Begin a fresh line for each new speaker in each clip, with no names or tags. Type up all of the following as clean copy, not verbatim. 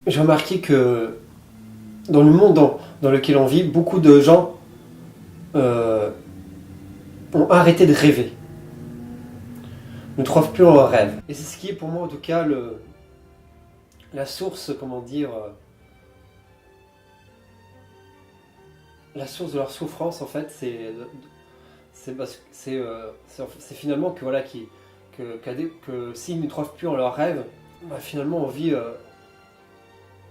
J'ai remarqué que dans le monde dans lequel on vit, beaucoup de gens euh, ont arrêté de rêver, ne trouvent plus en leurs rêves. Et c'est ce qui est pour moi en tout cas la source, comment dire, la source de leur souffrance en fait, c'est finalement que voilà que s'ils ne trouvent plus en leurs rêves, bah, finalement on vit,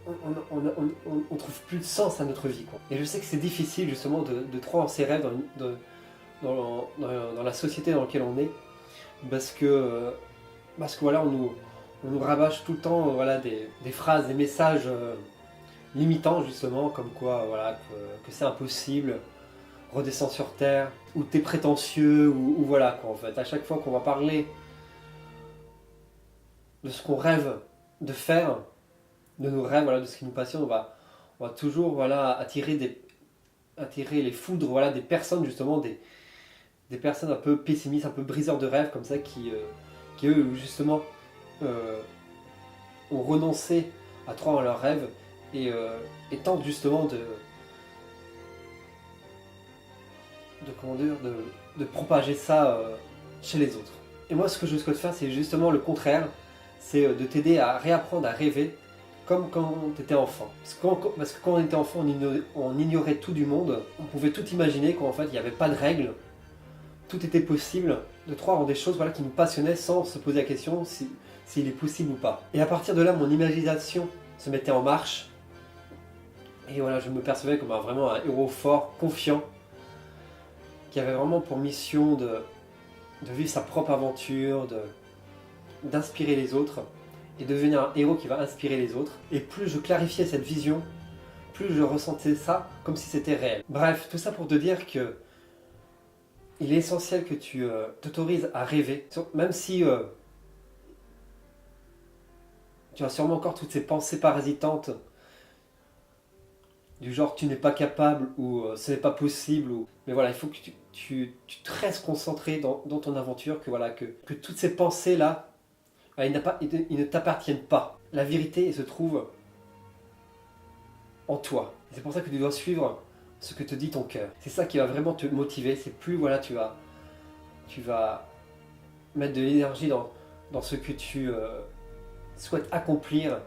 on trouve plus de sens à notre vie, quoi. Et je sais que c'est difficile justement de croire en ses rêves dans la société dans laquelle on est, parce que voilà on nous rabâche tout le temps voilà des phrases, des messages limitants justement, comme quoi voilà que c'est impossible, redescends sur terre, ou t'es prétentieux, ou voilà quoi en fait. À chaque fois qu'on va parler de ce qu'on rêve de faire, de nos rêves, voilà, de ce qui nous passionne, on va toujours voilà attirer les foudres voilà des personnes justement des personnes un peu pessimistes, un peu briseurs de rêves comme ça qui eux justement euh, ont renoncé à croire en leurs rêves et tentent justement comment dire, de propager ça chez les autres. Et moi ce que je souhaite faire c'est justement le contraire, c'est de t'aider à réapprendre à rêver comme quand tu étais enfant. Parce que quand on était enfant, on ignorait tout du monde, on pouvait tout imaginer, qu'en fait il n'y avait pas de règles, tout était possible, de croire en des choses voilà, qui nous passionnaient sans se poser la question s'il est possible ou pas. Et à partir de là, mon imagination se mettait en marche, et voilà, je me percevais comme vraiment un héros fort, confiant, qui avait vraiment pour mission de vivre sa propre aventure, d'inspirer les autres, et devenir un héros qui va inspirer les autres. Et plus je clarifiais cette vision, plus je ressentais ça comme si c'était réel. Bref, tout ça pour te dire que il est essentiel que tu t'autorises à rêver, même si tu as sûrement encore toutes ces pensées parasitantes du genre tu n'es pas capable ou ce n'est pas possible. Mais voilà, il faut que tu te restes concentré dans ton aventure, que, voilà, que toutes ces pensées-là, ils ne t'appartiennent pas. La vérité elle se trouve en toi. C'est pour ça que tu dois suivre ce que te dit ton cœur. C'est ça qui va vraiment te motiver. C'est plus voilà, tu vas mettre de l'énergie dans ce que tu souhaites accomplir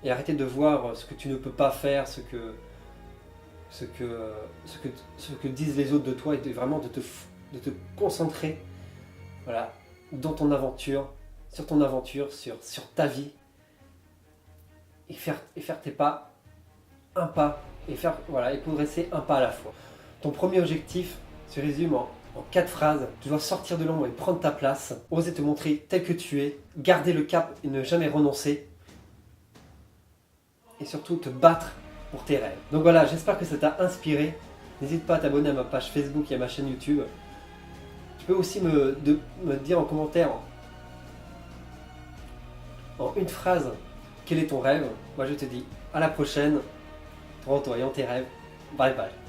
et arrêter de voir ce que tu ne peux pas faire, ce que disent les autres de toi, et vraiment de te concentrer voilà, dans ton aventure, sur ta vie, et faire tes pas, un pas, et progresser un pas à la fois. Ton premier objectif se résume en 4 phrases. Tu dois sortir de l'ombre et prendre ta place, oser te montrer tel que tu es, garder le cap et ne jamais renoncer, et surtout te battre pour tes rêves. Donc voilà, j'espère que ça t'a inspiré. N'hésite pas à t'abonner à ma page Facebook et à ma chaîne YouTube. Tu peux aussi me dire en commentaire, en une phrase, quel est ton rêve. Moi je te dis à la prochaine, en toi et en tes rêves. Bye bye.